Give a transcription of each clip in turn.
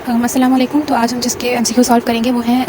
अस्सलाम वालेकुम। तो आज हम जिसके एमसीक्यू सॉल्व करेंगे वो है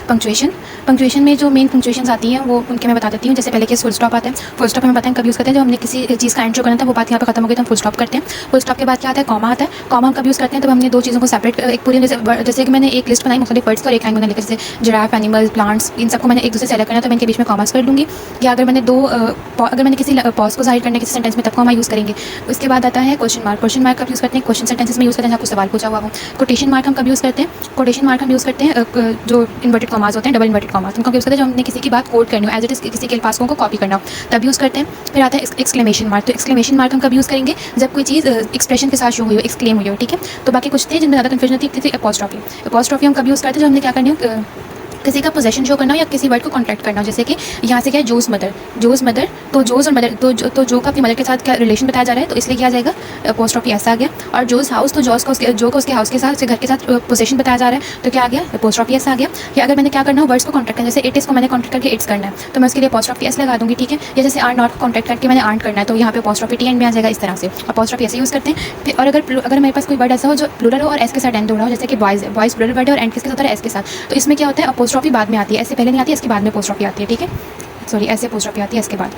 पंक्चुएशन। पंक्चुएशन में जो मेन पंक्चुएशंस आती हैं वो उनके मैं बता देती हूँ। जैसे पहले केस फुल स्टॉप आता है। फुल स्टॉप हमें पता है कब यूज़ करते हैं, जब हमने किसी चीज़ का एंड जो करना था वो बात यहाँ पे खत्म हो गई तो हम फुल स्टॉप करते हैं। फुल स्टॉप के बाद क्या आता है, कॉमा आता है। कॉमा हम कब यूज़ करते हैं, तब हमने दो चीज़ों को सेपरेट एक पूरी जैसे कि मैंने एक लिस्ट बनाई मुख्तलिफ वर्ड्स और एक लाइन बना लिखा, जैसे जिराफ, एनिमल, प्लांट्स, इन सबको मैंने एक दूसरे से अलग करना है तो मैं इनके बीच में कॉमास कर लूँगी। या अगर मैंने किसी पॉज को ज़ाहिर करने किसी सेंटेंस में तब कॉमा यूज़ करेंगे। उसके बाद आता है क्वेश्चन मार्क। क्वेश्चन मार्क कब यूज़ करते हैं, क्वेश्चन सेंटेंसेस में यूज़ करते हैं जहाँ कुछ सवाल पूछा हुआ हो। कोटेशन मार्क हम कब यूज़ करते हैं, कोटेशन मार्क हम यूज़ करते हैं जो इन्वर्टेड कॉमास होते हैं, डबल इन्वर्टेड कॉमास, उनको यूज़ करते हैं जब हमने किसी की बात कोट करनी हो, एज इट इज़ किसी के अल्फाज को कॉपी करना हो तब यूज़ करते हैं। फिर आता है एक्सक्लेमेशन मार्क। तो एक्सक्लेमेशन मार्क हम कब यूज़ करेंगे, जब कोई चीज़ एक्सप्रेशन के साथ शो हुई हो, एक्सक्लेम हुई हो। ठीक है, तो बाकी कुछ थे जिनमें ज़्यादा कन्फ्यूजन थी अपॉस्ट्रॉफी। अपॉस्ट्रॉफी हम कब यूज़ करते हैं, जब हमने क्या करनी हो, किसी का पोजेशन शो करना हो या किसी वर्ड को कॉन्ट्रैक्ट करना हो। जैसे कि यहाँ से क्या है, जोज़ मदर, जोज़ मदर, तो जोज़ और मदर, तो जो का अपनी मदर के साथ क्या रिलेशन बताया जा रहा है, तो इसलिए क्या आ जाएगा, अपोस्ट्रोफी ऐसा आ गया। और जोज़ हाउस, तो जोज़ का उसके हाउस के साथ, उसके घर के साथ पोजेशन बताया जा रहा है, तो क्या आ गया, अपोस्ट्रोफी ऐसा आ गया। या अगर मैंने क्या करना हो, वर्ड्स को कॉन्ट्रैक्ट करना, जैसे इट इज़ को मैंने कॉन्ट्रैक्ट करके इट्स करना है तो मैं उसके लिए अपोस्ट्रोफी एस लगा दूँगी। ठीक है, या जैसे आर नॉट को कॉन्ट्रैक्ट करके मैंने आर्ट करना है तो यहाँ पे अपोस्ट्रोफी टी एंड में आ जाएगा। इस तरह से अपोस्ट्रोफी ऐसे यूज़ करते हैं। फिर और अगर मेरे पास कोई वर्ड ऐसा हो जो प्लूरल हो और एस के साथ एंड हो रहा हो, जैसे कि बॉयज़ है, बॉयज़ प्लूरल वर्ड है और एंड किसके साथ है, एस के साथ, तो इसमें क्या होता है, अपोस्ट्रोफी बाद में आती है, ऐसे पहले नहीं आती है, इसके बाद में अपोस्ट्रोफी आती है। ठीक है, सॉरी, ऐसे अपोस्ट्रोफी आती है इसके बाद।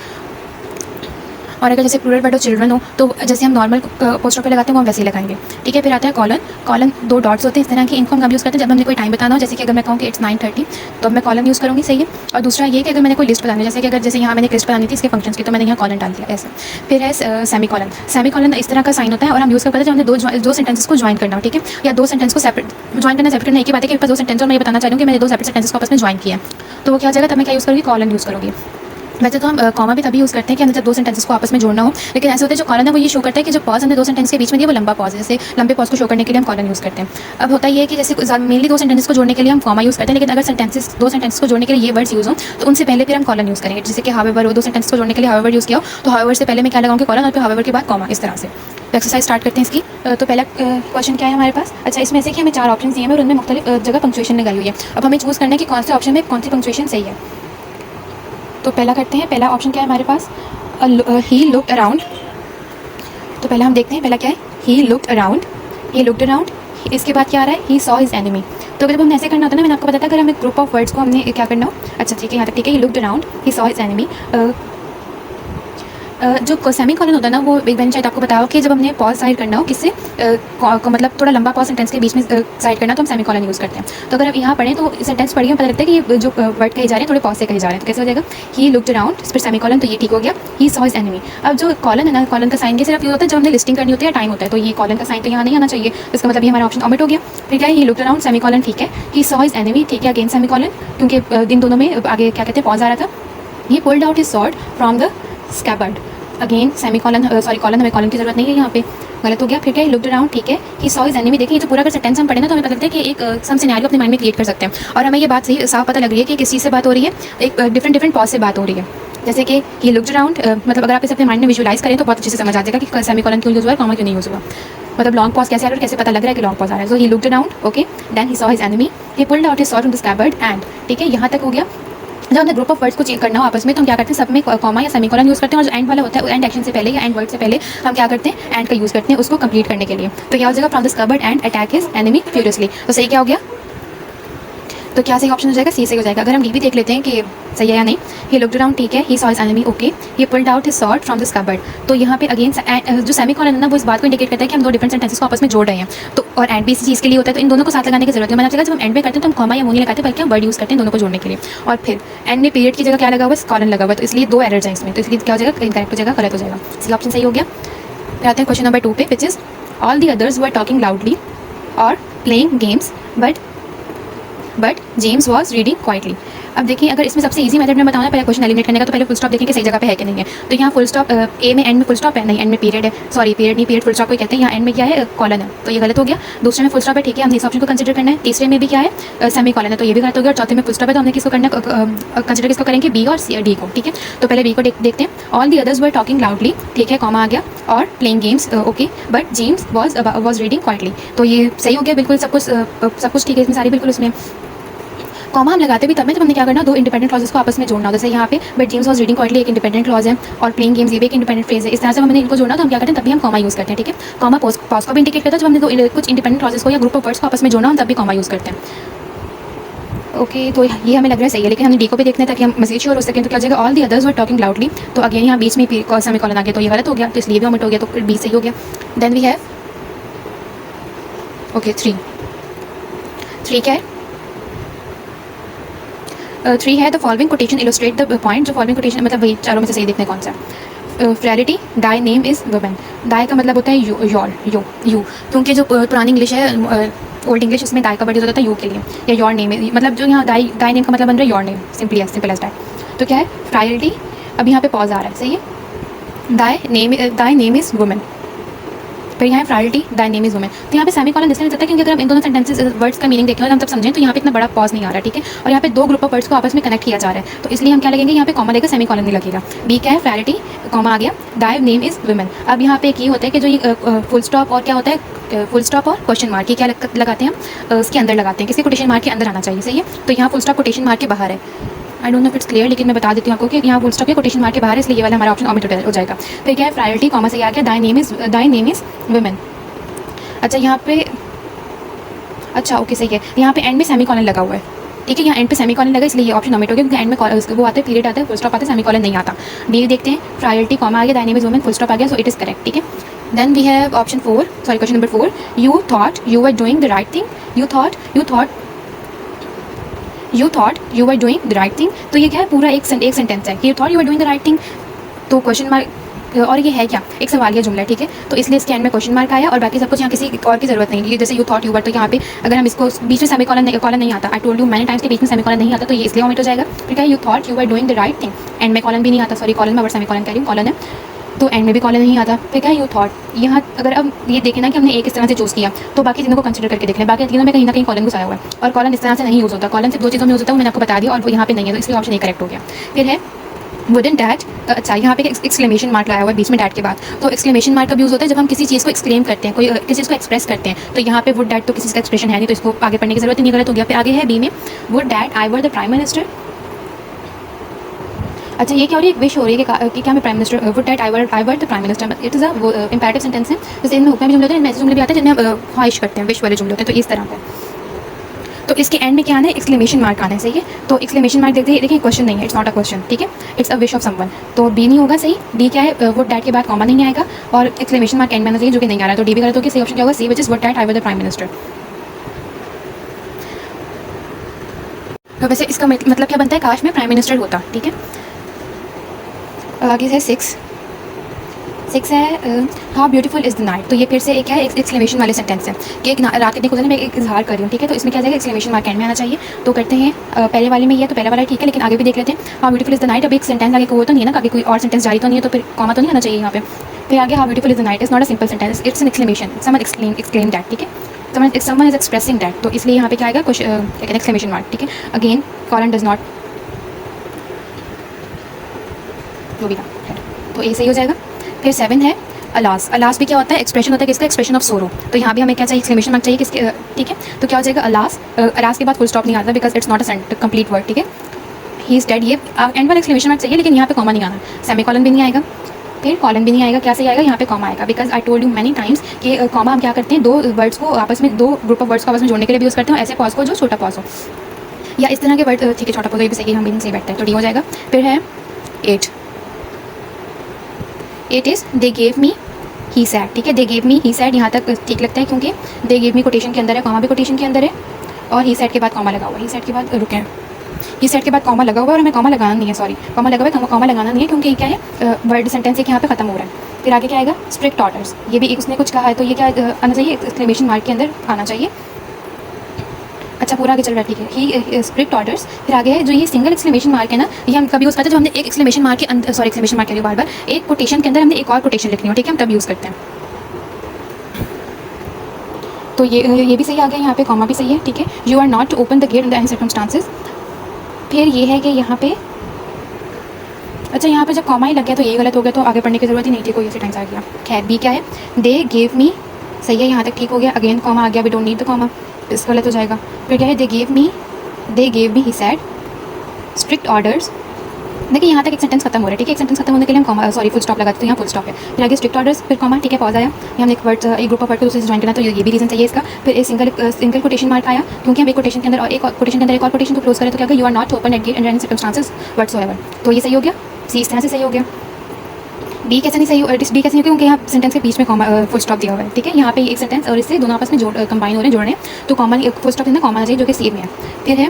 और अगर जैसे प्लूरल वर्ड हो, चिल्ड्रन हो, तो जैसे हम नॉर्मल अपोस्ट्रोफी लगाते हैं वो हम वैसे ही लगाएंगे। ठीक है, फिर आता है कॉलन। कॉलन दो डॉट्स होते हैं इस तरह की, इनको हम कब यूज़ करते हैं, जब हमने कोई टाइम बताना हो, जैसे कि अगर मैं कहूँ कि इट्स 9:30 तो अब मैं कॉलन यूज़ करूँगी। सही है। और दूसरा ये कि अगर मैंने कोई लिस्ट बतानी है, जैसे यहाँ मैंने एक लिस्ट बतानी थी इसके फंक्शंस की, तो मैंने यहाँ कॉलन डाल दिया ऐसे। फिर है सेमी कॉलन। सेमी कॉलन इस तरह का साइन होता है और हम यूज़ करते हैं जब हमने दो सेंटेंसेस को ज्वाइन करना हो। ठीक है, या दो सेंटेंस को सेपरेट ज्वाइन करना एक ही बात है कि मेरे पास दो सेंटेंस और मैं ये बताना चाह रही हूँ कि मैंने दो सेपरेट सेंटेंस को आपस में ज्वाइन किया है, तो वो क्या हो जाएगा, तब मैं क्या यूज़ करूँगी, कॉलन यूज़ करूँगी। वैसे तो हम कॉमा भी तभी यूज़ करते हैं कि हमें जब दो सेंटेंसेस को आपस में जोड़ना हो, लेकिन ऐसे होते हैं जो कॉलन है वो ये शो करता है कि जो पॉज हमने दो सेंटेंस के बीच में दिया वो लंबा पॉज है। जैसे लंबे पॉज को शो करने के लिए हम कॉलन यूज़ करते हैं। अब होता ये है कि जैसे मेनली दो सेंटेंसेस को जोड़ने के लिए हम कॉमा यूज़ करते हैं, लेकिन अगर दो सेंटेंस को जोड़ने के लिए ये वर्ड्स यूज़ हो तो उनसे पहले फिर हम कॉलन यूज़ करेंगे। जैसे कि हावेवर हो, दो सेंटेंस को जोड़ने के लिए हावेवर यूज़ किया हो तो हावेवर से पहले मैं क्या लगाऊंगी, कॉलन, और फिर हावेवर के बाद कॉमा, इस तरह से। तो एक्सरसाइज स्टार्ट करते हैं इसकी। तो पहला क्वेश्चन क्या है हमारे पास, अच्छा इसमें से कि हमें 4 ऑप्शन दिए हैं और उनमें मुख्तलिफ जगह पंक्चुएशन लगाई हुई है। अब हमें चूज़ करना है कि कौन से ऑप्शन में कौन सी पंक्चुएशन सही है। तो पहला करते हैं, पहला ऑप्शन क्या है हमारे पास, ही लुक्ड अराउंड। तो पहला हम देखते हैं, पहला क्या है, ही लुक्ड अराउंड, ही लुक्ड अराउंड। इसके बाद क्या आ रहा है, ही सॉ हिज एनिमी। तो अगर जब हमने ऐसे करना होता है ना, मैंने आपको बताया था अगर हमें ग्रुप ऑफ वर्ड्स को हमने क्या करना हो, अच्छा ठीक है, यहाँ तक ठीक है, ही लुक्ड अराउंड, ही सॉ हिज एनिमी। जो सेमी कॉलन होता है ना, वो एक मैंने शायद आपको बताया कि जब हमने पॉज जाहिर करना हो किससे मतलब थोड़ा लंबा पॉज सेंटेंस के बीच में जाहिर करना तो हम सेमी कॉलन यूज़ करते हैं। तो अगर आप यहाँ पढ़ें तो सेंटेंस पढ़िए पता लगता है कि ये जो वर्ड कहे जा रहे हैं थोड़े पॉज से कहे जा रहे हैं, तो कैसे हो जाएगा, ही लुक्ड अराउंड, फिर सेमी कॉलन, तो ये ठीक हो गया, ही सॉ हिज एनिमी। अब जो कॉलन है ना, कॉलन का साइन के सिर्फ यूज़ होता है जब हमने लिस्टिंग करनी होती है, टाइम होता है, तो ये कॉलन का साइन तो यहाँ नहीं आना चाहिए, इसका मतलब ये हमारा ऑप्शन ऑमिट हो गया। फिर क्या है, ही लुक्ड अराउंड, सेमी कॉलन, ठीक है, ही सॉ हिज एनिमी, ठीक है, अगेन सेमी कॉलन, क्योंकि इन दोनों में आगे क्या कहते हैं, पॉज आ रहा था। He pulled out his sword from the scabbard, again semicolon, sorry colon, हमें कॉलन की जरूरत नहीं है यहाँ पे, गलत हो गया। फिर क्या, लुक्ड अराउंड, ठीक है, ही सॉ हिज एनिमी। देखिए ये तो पूरा अगर सेंटेंस हम पढ़े ना तो हमें पता लगता है कि एक सम सिनेरियो अपने माइंड में क्रिएट कर सकते हैं और हमें ये बात सही साफ पता लग रही है कि किस चीज़ से बात हो रही है, एक डिफरेंट पॉज से बात हो रही है। जैसे कि ही लुक्ड अराउंड, मतलब अगर आप इसे अपने माइंड में विजुअलाइज करें तो बहुत अच्छे से समझ आ जाएगा कि सेमी कॉलन क्यों यूज़ हुआ है, कॉमा क्यों नहीं यूज़ हुआ, मतलब लॉन्ग पॉज कैसे आ रहा है, कैसे पता लग रहा है कि लॉन्ग पॉज आ रहा है। So he looked around, okay, then he saw his enemy, he pulled out his sword from the scabbard and, ठीक है, यहाँ तक हो गया। जब हमने ग्रुप ऑफ वर्ड्स को चेक करना हो आपस में तो हम क्या करते हैं, सब में कॉमा या सेमीकोलन यूज़ करते हैं, और जो एंड वाला होता है एंड एक्शन से पहले या एंड वर्ड से पहले हम क्या करते हैं, एंड का यूज़ करते हैं उसको कंप्लीट करने के लिए। तो क्या हो जाएगा, from the scabbard and attack his enemy furiously. तो सही क्या हो गया, तो क्या सही ऑप्शन हो जाएगा, सी सही हो जाएगा। अगर हम डी भी देख लेते हैं कि सही है या नहीं, ही लुक्ड अराउंड, ठीक है, he saw his enemy, okay, he pulled out his sword from the scabbard. तो यहाँ पे अगेन जो सेमी कॉलन है ना वो इस बात को इंडिकेट करता है कि हम दो डिफरेंट सेंटेंसेस को आपस में जोड़ रहे हैं, तो और एंड भी इसी चीज़ के लिए होता है, तो इन दोनों को साथ लगाने की जरूरत है। मैंने आपसे कहा जब हम एंड में करते हैं तो हम कॉमा या नहीं लगाते बल्कि हम वर्ड यूज़ करते हैं दोनों को जोड़ने के लिए। और फिर एंड में पीरियड की जगह क्या लगा हुआ है, कॉलन लगा हुआ है, तो इसलिए दो एरर्स हैं इसमें, तो इसलिए क्या हो जाएगा, इनकरेक्ट हो जाएगा, गलत हो जाएगा। सी ऑप्शन सही हो गया। फिर आते हैं क्वेश्चन नंबर 2 पे, which is all the others were talking loudly और playing games but James was reading quietly. अब देखिए अगर इसमें सबसे इजी मेथड में बताऊँ ना पहले क्वेश्चन एलिमिनेट करने का, तो पहले फुल स्टॉप देखें कि सही जगह पे है कि नहीं है। तो यहाँ फुल स्टॉप ए में एंड में फुल स्टॉप है, नहीं एंड में पीरियड है, सॉरी पीरियड नहीं, पीरियड फुल स्टॉप को कहते हैं, यहाँ एंड में क्या है, कॉलन है, तो ये गलत हो गया। दूसरे में फुल स्टॉप है, ठीक है, हमने इस ऑप्शन को कंसिडर करना है। तीसरे में भी क्या है, सेमी कॉलन है, तो ये भी गलत हो गया। और चौथे में फुल स्टॉप है, तो हमने किसको करना कंसिडर किसको करेंगे, बी और डी को, ठीक है। तो पहले बी को देखते हैं, all the others were talking loudly, ठीक है, कॉमा आ गया, और playing games, okay, but James was reading quietly. तो ये सही हो गया, बिल्कुल सब कुछ ठीक है इसमें सारी, बिल्कुल उसमें कॉमा हम लगाते भी तब में जब हमने क्या करना, दो इंडिपेंडेंट क्लॉजेस को आपस में जोड़ना हो। जैसे यहाँ पे but James was reading quietly एक इंडिपेंडेंट क्लॉज है, और प्लेइंग गेम्स ये भी एक इंडिपेंडेंट फ्रेज है। इस तरह से हमने इनको जोड़ना तो हम क्या करते हैं, तभी हम कॉमा यूज़ करते हैं, ठीक है। कॉमा पॉज को भी इंडिकेट करता है, जब हमने कुछ इंडिपेंडेंट क्लॉजेस को या ग्रुप ऑफ वर्ड्स को आपस में जोड़ना हम तब भी कॉमा यूज़ करते हैं। ओके तो ये हमें लग रहा है सही है, लेकिन हमने डी को भी देखना है ताकि हम मजीद श्योर हो सकें। तो क्या हो जाएगा, all the others were talking loudly, तो अगेन यहाँ बीच में सेमीकोलन आ गया, तो ये गलत हो गया, तो इसलिए भी ओमिट हो गया, तो बी सही हो गया। देन वी हैव ओके 3 क्या है, 3 है the following quotation illustrate the point. जो फॉलोइंग कोटेशन मतलब वही चारों में से सही देखने कौन सा है। फ्रेरिटी दाई नेम इज़ वुमेन, दाई का मतलब होता है यू, क्योंकि जो पुरानी इंग्लिश है ओल्ड इंग्लिश उसमें दाई का वर्ड यूज होता है यू के लिए, या योर नेम, मतलब जो यहाँ दाई नेम का मतलब बन रहा है your name, simple as that. तो क्या है फ्रायरिटी, अब यहाँ पे पॉज आ रहा है, सही है। दाई नेम इज़ वुमेन, फिर यहाँ फ्रायरिटी दाई नेम इज़ वुमेन। तो यहाँ पे सेमीकोलन इसलिए नहीं है क्योंकि अगर हम इन दोनों सेंटेंसेस वर्ड्स का मीनिंग देखें और हम तब समझें तो यहाँ पे इतना बड़ा पॉज नहीं आ रहा है, ठीक है। और यहाँ पे दो ग्रुप ऑफ वर्ड्स को आपस में कनेक्ट किया जा रहा है, तो इसलिए हम क्या लगेंगे, यहाँ पे कॉमा लेकर सेमीकोलन नहीं लगेगा। बी क्या है फ्रायरिटी, कॉमा आ गया, दाई नेम इज़ वुमेन। अब यहाँ पे एक ये होता है कि जो ये फुल स्टॉप और क्या होता है, फुल स्टॉप और क्वेश्चन मार्क, ये क्या लगाते हैं हम, उसके अंदर लगाते हैं, किसी कोटेशन मार्क के अंदर आना चाहिए, सही है। तो यहाँ फुल स्टॉप कोटेशन मार्क के बाहर है, I don't know if it's clear, लेकिन मैं बता देती हूँ आपको कि यहाँ फुल स्टॉप के कोटेशन मार्क के बाहर है, इसलिए ये वाला हमारा ऑप्शन ओमिट हो जाएगा। फिर क्या है प्रायोरिटी, कॉमा से आ गया, दाई नेम इज़ वुमेन। अच्छा यहाँ पे अच्छा ओके सही है, यहाँ पे एंड में सेमीकोलन लगा हुआ है, ठीक है। यहाँ एंड पे सेमीकोलन लगा इसलिए ये ऑप्शन ओमिट हो गया, क्योंकि एंड में वो आता है पीरियड आता है, फुल स्टॉप आता है, सेमीकोलन नहीं आता। डी देखते हैं, प्रायोरिटी कॉमा आ गया, thy name is women, full stop आ गया, सो इट इज़ करेक्ट, ठीक है। Then we have option 4, sorry question number 4, you thought you were doing the right thing, you thought you were doing the right thing. तो ये क्या है, पूरा एक सेंटेंस है, you thought you were doing the right thing, तो question mark, और ये है क्या, एक सवालिया जुमला है, ठीक है। तो इसलिए इसके एंड में क्वेश्चन मार्क आया और बाकी सब कुछ यहाँ किसी और की जरूरत नहीं है। जैसे यू थॉट यू वर, तो यहाँ पे अगर हम इसको बीच में सेमीकोलन नहीं आता, I told you many times के बीच में सेमीकोलन नहीं आता, तो ये इसलिए ओमिट हो जाएगा। फिर क्या है, you thought you were doing the right thing, and में कॉलन भी नहीं आता, सॉरी कॉलन में, बट सेमीकोलन कह रही हूँ, कॉलन है, तो एंड में भी कॉलन नहीं आता। फिर क्या है, यू थॉट, यहाँ अगर अब ये देखें ना कि हमने एक इस तरह से चूज़ किया, तो बाकी तीनों को कंसिडर करके देख लें, बाकी तीनों में कहीं ना कहीं कॉलन घुसाया हुआ है, और कॉलन इस तरह से नहीं यूज़ होता, कॉलन सिर्फ दो चीज़ों में यूज़ होता है, मैंने आपको बता दिया, और वो यहाँ पे नहीं है, तो इसलिए ऑप्शन नहीं करेक्ट हो गया। फिर है वुडन डैट, अच्छा यहाँ पे एक्सक्लेमेशन मार्क लाया हुआ है बीच में डैट के बाद, तो एक्सक्लेमेशन मार्क कब यूज़ होता है, जब हम किसी चीज़ को एक्सक्लेम करते हैं, कोई किसी चीज़ को एक्सप्रेस करते हैं। तो यहाँ पे वुड डैट तो किसी का एक्सप्रेशन है नहीं, तो इसको आगे पढ़ने की जरूरत नहीं, गलत हो गया। फिर आगे है बी में, would that I were the prime minister. अच्छा ये क्या हो रही है, एक विश हो रही है कि क्या मैं prime minister, would that I were the prime minister, it is a imperative sentence है, जैसे इनमें हुक्म भी जुमले होते हैं, मैसेज जुमले भी आते हैं, जिन्हें हम ख्वाहिश करते हैं, विश वाले जुमले होते हैं, तो इस तरह का। तो इसके एंड में क्या आना है, एक्सक्लेमेशन मार्क आना है, सही है। तो एक्सक्लेमेशन मार्क देखते हैं, देखिए क्वेश्चन नहीं है, इट्स नॉट अ क्वेश्चन, ठीक है, it's a wish of someone, तो बी नहीं होगा सही। डी क्या है, वुड डैट के बाद कॉमा नहीं आएगा, और एक्सक्लेमेशन मार्क एंड में आना चाहिए, जो कि नहीं आ रहा है, तो डी भी गलत होगी। सही ऑप्शन क्या होगा, C, which is would that I were the prime minister. तो वैसे इसका मतलब क्या बनता है, काश में प्राइम मिनिस्टर होता, ठीक है। आगे है 6 है how beautiful is the night, तो ये फिर से एक है एक्सक्लेमेशन वाले सेंटेंस है कि एक रात कितनी गुजरी, मैं एक इजहार कर रही हूँ, ठीक है। तो इसमें क्या जाएगा, एक्सक्लेमेशन मार्क एंड में आना चाहिए। तो करते हैं पहले वाले में ये, तो पहला वाला ठीक है, लेकिन आगे भी देख लेते हैं। How beautiful is the night, अब एक सेंटेंस आगे कोई तो नहीं है ना, आगे कोई और सेंटेंस जारी तो नहीं है, तो फिर कॉमा तो नहीं आना चाहिए यहाँ पे। फिर आगे how beautiful is the night is not a simple sentence, it's an exclamation, someone exclaim that, ठीक है, समवन इज एक्सप्रेसिंग दैट, तो इसलिए यहाँ पे क्या आएगा, एक्सक्लेमेशन मार्क, ठीक है। अगेन कॉलन डज नॉट, वो भी था, तो ये सही हो जाएगा। फिर 7 है अलास भी क्या होता है, एक्सप्रेशन होता है किसका, एक्सप्रेशन ऑफ सोरो, तो यहाँ भी हमें क्या चाहिए, एक्सक्लेमेशन मार्क चाहिए किसके, ठीक है। तो क्या हो जाएगा, अलास के बाद फुल स्टॉप नहीं आता, because it's not a complete word, ठीक है। ही इज डेड, ये एंड वाला एक्सक्लेमेशन मार्क चाहिए, लेकिन यहाँ पे कॉमा नहीं आना, सेमीकोलन भी नहीं आएगा, फिर कॉलन भी नहीं आएगा, क्या सही आएगा, यहाँ पे कॉमा आएगा, because I told you many times कि कॉमा हम क्या करते हैं, दो वर्ड्स को आपस में, दो ग्रुप ऑफ वर्ड्स को आपस में जोड़ने के लिए भी यूज़ करते हैं, ऐसे पॉज को जो छोटा पॉज हो, या इस तरह के वर्ड, ठीक है, छोटा पॉज भी सही, हम भी नहीं सही बैठते हैं, तो डी हो जाएगा। फिर है 8 is they gave me he sad, ठीक है, they gave me he sad, यहाँ तक ठीक लगता है, क्योंकि दे गेव मी कोटेशन के अंदर है, कॉमा भी कोटेशन के अंदर है, और ही सैड के बाद कॉमा लगा हुआ है, ही सैड के बाद रुके हैं, ही सैड के बाद कॉमा लगा हुआ है, और हमें कॉमा लगाना नहीं है, सॉरी कॉमा लगा हुआ है, कॉमा लगाना नहीं है, क्योंकि क्या है, वर्ड सेंटेंस एक यहाँ पे खत्म हो रहा है। फिर आगे क्या आएगा, स्ट्रिक्ट ऑर्डर्स, ये भी एक उसने कुछ कहा है, तो ये क्या आना चाहिए, एक्सक्लेमेशन मार्क के अंदर आना चाहिए। अच्छा पूरा आगे चल रहा है, ठीक है, ही स्ट्रिक्ट ऑर्डर्स। फिर आगे है जो ये सिंगल एक्सक्लेमेशन मार्क है ना, ये हम कभी यूज़ करते हैं जब हमने एक एक्सक्लेमेशन मार्क के अंदर, सॉरी एक्सक्लेमेशन मार्क के लिए बार एक कोटेशन के अंदर हमने एक और कोटेशन लिखनी हो, ठीक है, हम तब यूज़ करते हैं। तो ये भी सही आ गया, यहाँ पे कॉमा भी सही है, ठीक है। You are not to open the gate in the any circumstances. फिर ये है कि यहाँ पे, अच्छा यहाँ पे जब कॉमा ही लग गया तो ये गलत हो गया, तो आगे पढ़ने की जरूरत ही नहीं थी, कोई ऐसे टाइम्स आ गया। खैर बी क्या है, दे गेव मी, सही है, यहाँ तक ठीक हो गया। अगेन कॉमा आ गया, we don't need the comma, इस गलत हो जाएगा। फिर क्या है, they gave me they gave me, he said, strict orders. देखिए यहाँ तक एक सेंटेंस खत्म हो रहा है, ठीक है। एक सेंटेंस खत्म होने के लिए हम कॉमा सॉरी फुल स्टॉप लगाते हैं, तो यहाँ फुल स्टॉप है। फिर आगे स्ट्रिक्ट ऑर्डर्स, फिर कॉमा, ठीक है, पॉज आया। यहाँ हम एक वर्ड, एक ग्रुप ऑफ वर्ड को दूसरे से ज्वाइन करना, तो ये भी रीजन चाहिए इसका। फिर एक सिंगल कोटेशन मार्क आया, क्योंकि हम एक कोटेशन के अंदर और एक कोटेशन के अंदर एक और कोटेशन को क्लोज करें तो क्या होगा, you are not open at and any circumstances whatsoever. तो ये सही हो गया, सी इस तरह से सही हो गया। डी कैसे नहीं सही, डी कैसे नहीं, क्योंकि यहाँ सेंटेंस के बीच में कॉमा फुल स्टॉप दिया हुआ है, ठीक है। यहाँ पे एक सेंटेंस और इससे दोनों आपस में कंबाइन हो रहे हैं, जोड़ रहे हैं, तो कॉमा फुल स्टॉप देना, कॉमा आ जाए जो कि सी में है। फिर है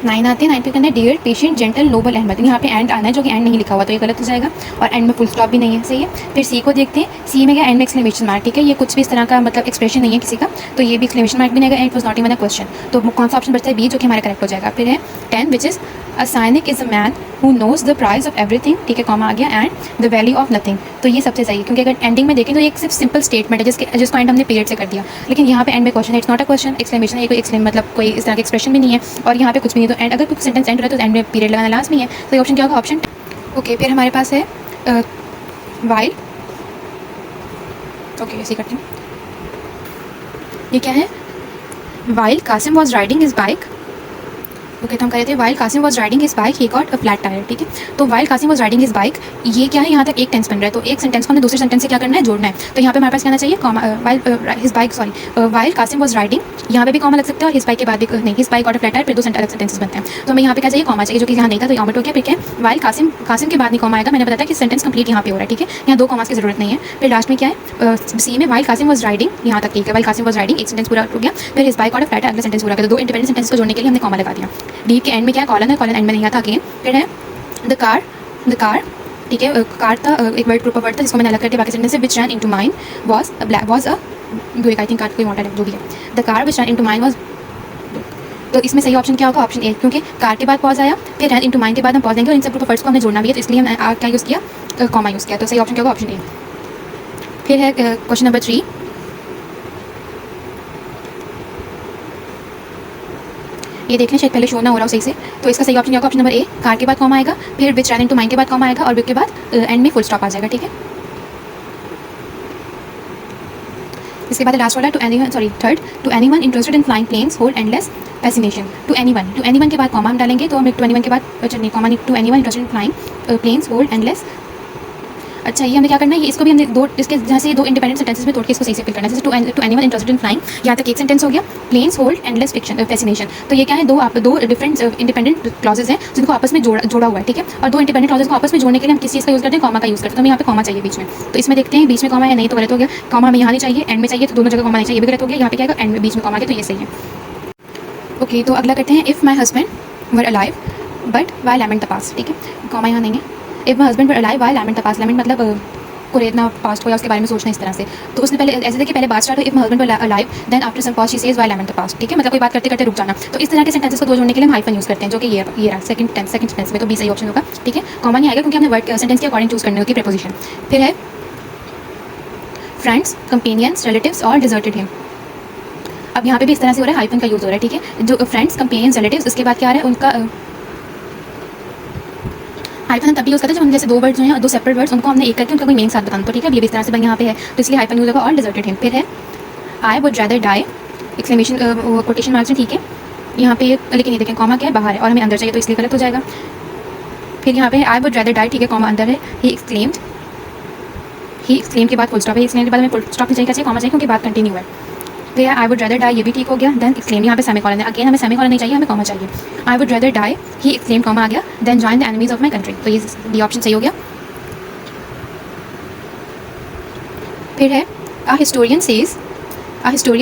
9 आते हैं, 9 पे करना है dear, patient, gentle, noble and modern. यहाँ पे एंड आना है, जो कि एंड नहीं लिखा हुआ, तो ये गलत हो जाएगा। और एंड में फुल स्टॉप भी नहीं है, सही है। फिर सी को देखते हैं, सी में क्या, एंड में एक्सक्लेमेशन मार्क, ठीक है। ये कुछ भी इस तरह का मतलब एक्सप्रेशन नहीं है किसी का, तो ये भी एक्सक्लेमेशन मार्क भी नहीं आएगा, and was not even a question. तो कौन सा ऑप्शन बचता है, बी, जो कि हमारा करेक्ट हो जाएगा। फिर है 10 which is a cynic is a man who knows the price of everything, ठीक है, कॉमा आ गया, and the value of nothing. तो ये सबसे सही है, क्योंकि अगर एंडिंग में देखें तो एक सिर्फ सिंपल स्टेटमेंट है जिसको एंड हमने पीरियड से कर दिया, लेकिन यहाँ पे एंड में क्वेश्चन है, it's not a question, exclamation है, कोई मतलब कोई इस तरह का एक्सप्रेशन भी नहीं है, और यहाँ पे कुछ भी नहीं। तो एंड अगर कुछ सेंटेंस एंड हो रहा है तो एंड में पीरियड लगाना लास्ट में है, तो ये ऑप्शन क्या होगा, ऑप्शन ओके। फिर हमारे पास है वाइल, ओके ऐसे करते हैं। ये क्या है, while Kasim was riding his bike, okay तो हम कह रहे थे while Kasim was riding his bike he got a flat tyre, ठीक है। तो while Kasim was riding his bike, ये क्या है, यहाँ तक एक टेंस बन रहा है, तो एक सेंटेंस को हमने दूसरे सेंटेंस से क्या करना है, जोड़ना है। तो यहाँ पे हमारे पास कहना चाहिए while his bike, sorry while Kasim was riding, यहाँ पे भी कॉमा लग सकता है, और हिज बाइक के बाद भी नहीं, his bike got a flat tyre, फिर दो अलग सेंटेंसेस बनते हैं। तो हमें यहाँ पे क्या चाहिए, कॉमा चाहिए, जो कि यहाँ नहीं था, तो यहाँ हो गया। फिर क्या, वाइल कासिम, कासिम के बाद नहीं कॉमा आएगा, मैंने बताया कि सेंटेंस कंप्लीट यहाँ पे हो रहा है, ठीक है। यहाँ दो कॉमास की जरूरत नहीं है। फिर लास्ट में क्या है, सी में वाइल कासिम वॉज राइडिंग, यहाँ तक ठीक है, वाइल कासिम वॉज राइडिंग, एक सेंटेंस पूरा हो गया। फिर his bike got a flat tyre, अगला सेंटेंस पूरा कर दो इंडिपेंडेंट सेंटेंस को जोड़ने के लिए हमने कॉमा लगा दिया। डी के एंड में क्या, कॉलन है, कॉलन एंड में नहीं आता अगेन। फिर है द कार, ठीक है, कार था एक वर्ड ग्रुप ऑफ वर्ड था जिसको मैंने अलग करके बाकी सेंटेंस से, विच run into mine was a black, I think car कोई वांटेड है, जो भी है। The car which run into mine was, तो इसमें सही ऑप्शन क्या होगा, ऑप्शन ए, क्योंकि कार के बाद पॉज आया, फिर रन इनटू माइन के बाद हम पॉज देंगे, और इन सब ग्रुप ऑफ वर्ड्स को हमने जोड़ना भी है, तो इसलिए हमने क्या यूज़ किया, कॉमा यूज़ किया। तो सही ऑप्शन क्या होगा, ऑप्शन ए। फिर है क्वेश्चन नंबर 3, ये देख लें, शायद पहले शो ना हो रहा हो सही से, तो इसका सही ऑप्शन क्या होगा, ऑप्शन नंबर ए, कार के बाद कॉमा आएगा, फिर विच रन इनटू माइन के बाद कॉमा आएगा, और विच के बाद एंड में फुल स्टॉप आ जाएगा, ठीक है। इसके बाद लास्ट वाला, to anyone, sorry third, to anyone interested in flying planes hold endless fascination. To anyone के बाद कॉमा हम डालेंगे, तो हम टू एनीवन के बाद, अच्छा नहीं, कॉमा नहीं, to anyone interested in flying planes hold endless. अच्छा, ये हमें क्या करना है, ये इसको भी हमने दो, इसके जहाँ से दो इंडिपेंडेंट सेंटेंसेस में तोड़ के इसको सही से फिल करना है। जैसे to anyone interested in flying, यहाँ तक एक सेंटेंस हो गया, प्लेन्स होल्ड एंडलेस फैसिनेशन। तो ये क्या है, दो डिफरेंट इंडिपेंडेंट क्लॉजेज हैं जिनको आपस में जोड़ा हुआ है, ठीक है। और दो इंडिपेंडेंट क्लॉजेज को आपस में जोड़ने के लिए हम किस चीज़ का यूज़ करते हैं, कॉमा का यूज़ करते हैं। तो हमें यहाँ पे कॉमा चाहिए बीच में, तो इसमें देखते हैं बीच में कॉमा है, नहीं तो गलत हो गया। कॉमा हमें यहाँ नहीं चाहिए, एंड में चाहिए, तो दोनों जगह कॉमा नहीं चाहिए, ये भी गलत हो गया। यहाँ पे क्या है, एंड में बीच में कॉमा है, तो ये सही है। ओके, तो अगला करते हैं, if my husband were alive but why lament the past, ठीक है, कॉमा यहाँ नहीं है। If my husband were alive why lament the past, lament मतलब को इतना पास्ट हो या उसके बारे में सोचना इस तरह से। तो उसने पहले ऐसे थे कि पहले बात स्टार्ट हो, if my husband were alive then after some pause she says while lament the past, ठीक है, मतलब कोई बात करते करते रुक जाना। तो इस तरह के सेंटेंसेस को दो जोड़ने के लिए हम हाइफन यूज़ करते हैं, जो कि ये रहा सेकंड टेंस में, तो बी सही ऑप्शन होगा, ठीक है। कॉमा नहीं आएगा क्योंकि हमने वर्ड सेंटेंस के अकॉर्डिंग चूज़ करनी होगी प्रीपोजिशन। फिर है फ्रेंड्स, कंपेनियंस, रिलेटिव्स और डिजर्टेड हिम। अब यहाँ पे भी इस तरह से हो रहा है, हाइफन का यूज़ हो रहा है, ठीक है। जो फ्रेंड्स, कंपेनियंस, रिलेटिव्स, इसके बाद क्या आ रहा है, उनका हाइफन हम तभी यूज़ करते हैं जब हम जैसे दो वर्ड्स जो हैं, दो सेपरेट वर्ड्स, उनको हमने एक करके उनका कोई मेन साथ बताना, तो ठीक है, ये भी इस तरह से यहाँ पे है, तो इसलिए हाइफन यूज़ होगा, और डिजर्टेड हिम। फिर है I would rather die, exclamation quotation marks में, ठीक है, यहाँ पे, लेकिन ये देखें कॉमा क्या है, बाहर है, और हमें अंदर चाहिए, तो इसलिए गलत हो जाएगा। फिर यहाँ पे आई वुड रैदर डाई, ठीक है, कॉमा अंदर है, ही एक्सक्लेम के बाद फुल स्टॉप है, एक्सक्लेम के बाद हमें फुल स्टॉप नहीं चाहिए, कैसे, कॉमा चाहिए, क्योंकि बात कंटिन्यू है। फिर आई वुड रैदर डाई, ये भी ठीक हो गया, देन एक्सक्लेम, यहाँ पे सेमीकोलन है, अगेन हमें सेमीकोलन नहीं चाहिए, हमें कॉमा चाहिए। I would rather die, he exclaim, comma आ गया, then join the enemies of my country, तो ये डी ऑप्शन सही हो गया। फिर है a historian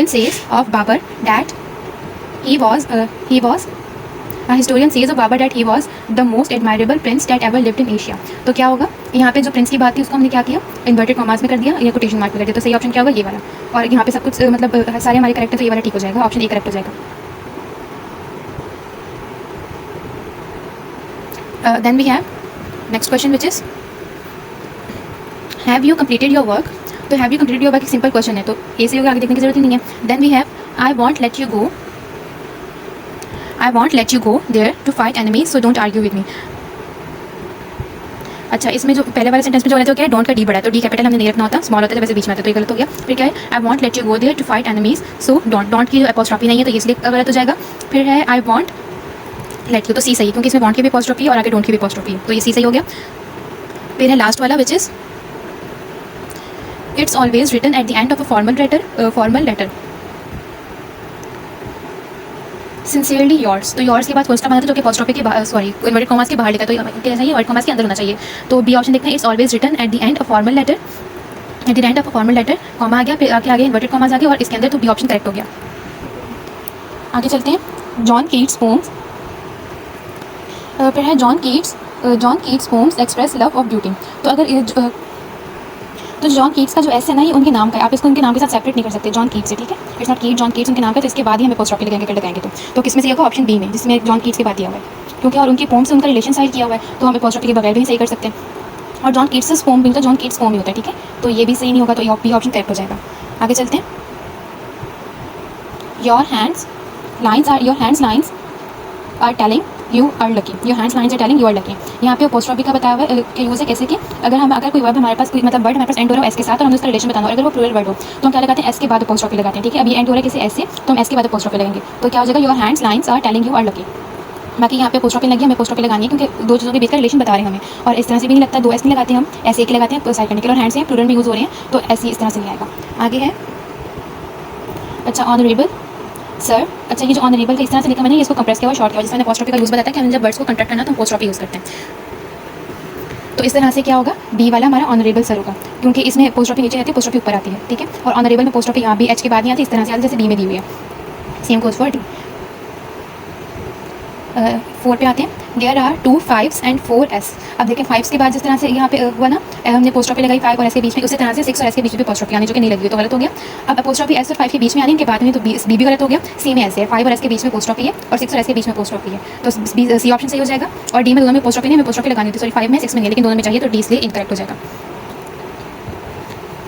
says of Babar that he was the most admirable prince that ever lived in Asia। तो क्या होगा, यहाँ पे जो प्रिंस की बात थी उसको हमने क्या किया, इन्वर्टेड कॉमास में कर दिया, या कोटेशन मार्क में कर दिया, तो सही ऑप्शन क्या होगा, ये वाला। और यहाँ पे सब कुछ मतलब सारे हमारे करेक्ट है, तो ये वाला ठीक हो जाएगा, ऑप्शन ए करेक्ट हो जाएगा। Then we have next question which is have you completed your work. तो have you completed your work एक सिंपल क्वेश्चन है, तो ए से होगा, आगे देखने की जरूरत ही नहीं है। Then we have I won't let you go there to fight enemies so don't argue with me. अच्छा, इसमें जो पहले वाले सेंटेंस में जो गलत हो गया, डोंट का डी बड़ा है, तो डी कैपिटल हमने नहीं रखना होता, स्मॉल होता है, वैसे बीच में आता है, तो ये गलत हो गया। फिर क्या है, I won't let you go there to fight enemies so don't की जो एपोस्ट्रॉफी नहीं है, तो ये इसलिए गलत हो जाएगा। फिर है आई वॉन्ट लेट यू, तो सी सही है क्योंकि इसमें वांट की भी अपॉस्ट्रोफी है और आगे डोंट की भी अपॉस्ट्रोफी है, तो ये सी सही हो गया। फिर है लास्ट वाला which is it's always written at the end of a formal letter sincerely yours, तो योर्स के बाद फर्स्ट बना था जो कि अपॉस्ट्रोफी के सॉरी इन्वर्टेड कॉमास के बाहर लिखा, तो कैसा है इन्वर्टेड कॉमास के अंदर होना चाहिए। तो बी ऑप्शन देखते हैं, it's always written at the end of formal letter, at the end of a formal letter, comma आ गया, फिर आगे इन्वर्टेड कॉमास आ गया और इसके अंदर, तो बी ऑप्शन करेक्ट हो गया। आगे चलते हैं, जॉन कीट्स पोम्स, फिर है John Keats poems express love of beauty. तो अगर तो जॉन कीट्स का जो एस है ना, ये उनके नाम का है, आप इसको उनके नाम के साथ सेपरेट नहीं कर सकते, जॉन कीट्स है, ठीक है, इट्स नॉट कीट, जॉन कीट्स उनके नाम का, तो इसके बाद ही हमें अपॉस्ट्रोफी लगाएंगे तो किस में से होगा, ऑप्शन बी में, जिसमें जॉन कीट्स के बाद दिया हुआ है, क्योंकि और उनकी पोम से उनका रिलेशन साइड किया हुआ है, तो हम अपॉस्ट्रोफी के बगैर भी सही कर सकते हैं। और जॉन कीट्स पोम भी, तो जॉन कीट्स पोम ही होता है, ठीक है, तो ये भी सही नहीं होगा, तो बी ऑप्शन करेक्ट हो जाएगा। आगे चलते हैं, your hands lines are telling you are lucky, your hands lines are telling you are lucky. यहाँ पे अपॉस्ट्रोफी का बताया हुआ है कि यूज़ है कैसे कि अगर कोई वर्ब हमारे पास, कोई मतलब वर्ड हमारे पास एंड हो रहा है एस के साथ और हमें उसका रिलेशन बताना हो, अगर वो प्लूरल वर्ड हो तो हम क्या लगाते हैं, एस के बाद अपॉस्ट्रोफी लगाते हैं, ठीक है। अभी एंड हो रहा है किसी एस से, तो हम एस के बाद अपॉस्ट्रोफी लगाएंगे, तो क्या हो जाएगा, your hands lines are telling you are lucky. बाकी यहाँ पे अपॉस्ट्रोफी लगी, हमें अपॉस्ट्रोफी लगानी है क्योंकि दो चीज़ों के बीच का रिलेशन बता रहे हैं हमें, और इस तरह से भी नहीं लगता, दो एस नहीं लगाते हम, ऐसे एक लगाते हैं साइड करने के लिए, और हैंड्स हैं प्लूरल में यूज़ हो रहे हैं, तो ऐसे इस तरह से नहीं आएगा। आगे है, अच्छा ऑनरेबल सर, अच्छा ये जो ऑनरेबल का इस तरह से लिखा मैंने, इसको कंप्रेस किया हुआ शॉर्ट किया, जिसमें अपॉस्ट्रोफी का यूज़ बताता है कि हम जब वर्ड्स को कंट्रैक्ट करना तो हम अपॉस्ट्रोफी यूज़ करते हैं। तो इस तरह से क्या होगा, बी वाला हमारा ऑनरेबल सर होगा, क्योंकि इसमें अपॉस्ट्रोफी नीचे रहती है, अपॉस्ट्रोफी ऊपर आती है, ठीक है, और ऑनरेबल में अपॉस्ट्रोफी यहाँ भी एच के बाद नहीं आती, इस तरह से जैसे बी में दी हुई है। Same goes for D. 4 पे आते हैं, there are 2 5s and 4s। अब देखें 5s के बाद जिस तरह से यहाँ पे हुआ ना, हमने अपॉस्ट्रोफी लगाई 5 और s के बीच में, उसी तरह से 6 और s के बीच में अपॉस्ट्रोफी आनी, जो कि नहीं लगी, तो गलत हो गया। अब अपॉस्ट्रोफी s और 5 के बीच में आने के बाद में, तो बी भी गलत हो गया, सी में ऐसे है, 5 और s के बीच में अपॉस्ट्रोफी है और 6 और s के बीच में अपॉस्ट्रोफी है, तो सी ऑप्शन सही हो जाएगा। और डी में दोनों में अपॉस्ट्रोफी नहीं, हमें अपॉस्ट्रोफी लगानी थी, सॉरी 5 में 6 में नहीं, लेकिन दोनों में चाहिए, तो डी इसलिए इनकरेक्ट हो जाएगा।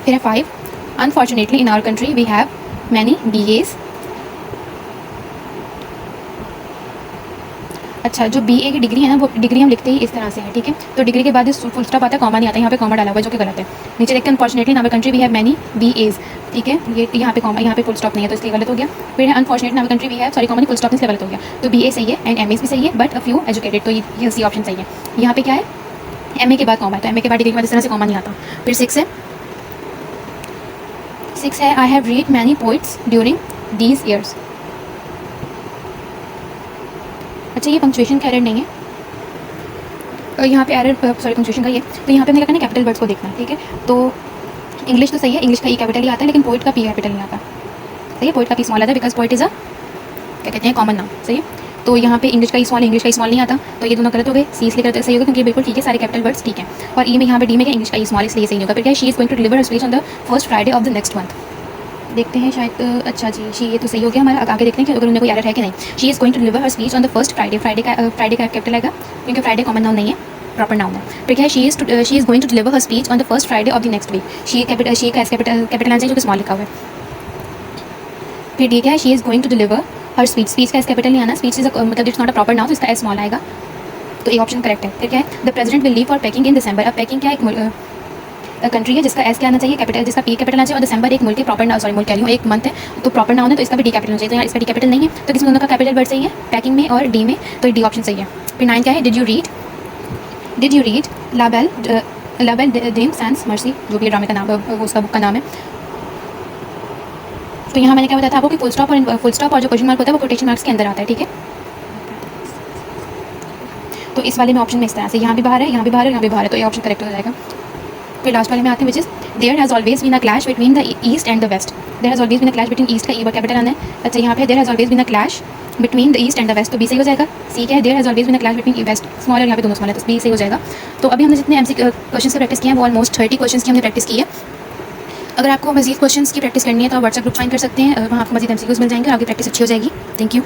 फिर है 5, unfortunately in our country we have many BAs। अच्छा, जो BA की डिग्री है ना, वो डिग्री हम लिखते ही इस तरह से है, ठीक है, तो डिग्री के बाद फुल स्टॉप आता है, कॉमा नहीं आता है, यहाँ पे कॉमा डाला हुआ है जो कि गलत है। नीचे देखते हैं, unfortunately in our country we have many BAs, ठीक है, ये यहाँ पे कॉमा, यहाँ पे फुल स्टॉप नहीं है, तो इसलिए गलत हो गया। फिर है unfortunately in our country we have, sorry comma नहीं, फुल स्टॉप इसलिए गलत हो गया, तो BA सही है एंड MAs भी सही है, बट अ फ्यू एजुकेटेड, तो ये सी ऑप्शन सही है। यहाँ पे क्या है, MA के बाद कॉमा है, तो MA के बाद डिग्री के बाद इस तरह से कॉमा नहीं आता। फिर 6 है, I have read many poets during these years. अच्छा, ये पंक्चुएशन का एरर नहीं है, यहाँ पे एरर सॉरी पंक्चुएशन का ये, तो यहाँ पे हमने क्या करना है, कैपिटल वर्ड्स को देखना है, ठीक है। तो इंग्लिश तो सही है, इंग्लिश का ई कैपिटल ही आता है, लेकिन पोइट का पी कैपिटल नहीं आता, सही है, पोइट का पी स्मॉल आता है, बिकॉज पोइट इज़ क्या कहते हैं, कॉमन नाम, सही है। तो यहाँ पे इंग्लिश का ई स्मॉल नहीं आता, तो ये दोनों गलत हो गए, सी इसलिए गलत सही होगा क्योंकि बिल्कुल ठीक है, सारे कैपिटल वर्ड्स ठीक है। और ई में यहाँ पे डी में क्या, इंग्लिश का ई स्मॉल, इसलिए सही नहीं होगा। फिर क्या, she is going to deliver her speech on the first Friday of the next month. देखते हैं शायद, अच्छा जी, ये तो सही हो गया हमारा। आगे देखते हैं कि अगर उन्हें कोई एरर है कि नहीं। She is going to deliver her speech on the first Friday, Friday का कैपिटल आएगा क्योंकि फ्राइडे कॉमन नाउन नहीं है, प्रॉपर नाउन है। फिर क्या है, she is going to deliver her speech on the first Friday of the next week, she का एस कैपिटल आना चाहिए जो कि स्मॉल लिखा हुआ है। फिर डी क्या है, she is going to deliver her speech का एस कैपिटल नहीं आना, स्पीच इज मतलब it's not a proper noun, तो इसका एस स्मॉल आएगा, तो ये ऑप्शन करेक्ट है। फिर क्या है, the president will leave for packing in December. अब पैकिंग क्या है, एक कंट्री है जिसका एस क्या आना चाहिए, कैपिटल, जिसका पी कैपिटल आना चाहिए, और दिसंबर एक मुल्क है, प्रॉपर नाउन, सॉरी मुल्क कह रही हूँ, एक मंथ है, तो प्रॉपर नाउन है, तो इसका भी डी कैपिटल होना चाहिए, तो यहाँ इसका डी कैपिटल नहीं है, तो किसी दोनों का कैपिटल वर्ड सही है, पैकिंग में और डी में, तो डी ऑप्शन सही है। फिर 9 क्या है, did you read la belle dame sans merci, जो भी ड्रामे का नाम है, उसका बुक का नाम है। तो यहाँ मैंने क्या बताया था आपको कि फुल स्टॉप और जो क्वेश्चन मार्क होता है वो कोटेशन मार्क्स के अंदर आता है, ठीक है। तो इस वाले में ऑप्शन में इस तरह से, यहाँ भी बाहर है, यहाँ भी बाहर है, यहाँ भी बाहर है, तो ये ऑप्शन करेक्ट हो जाएगा। फिर लास्ट वाले में आते हैं, which is there has always been a clash between the east and the west. There has always been a clash between east का ई कैपिटल आना है। अच्छा, यहाँ पे there has always been a clash between the east and the west, तो B सही हो जाएगा। सी क्या है, there has always been a clash between west, small, और यहाँ पे दोनों स्मॉल है, तो बी सही हो जाएगा। तो अभी हमने जितने एमसी क्वेश्चन की प्रैक्टिस किए हैं वो ऑलमोस्ट 30 क्वेश्चन की हमने प्रैक्टिस की है। अगर आपको मजीद क्वेश्चन की प्रैक्टिस करनी है तो आप व्हाट्सएप ग्रुप ज्वाइन कर सकते हैं, वहाँ आपको मजीद एमसीक्यूज मिल जाएंगे और आगे प्रैक्टिस अच्छी हो जाएगी। Thank you.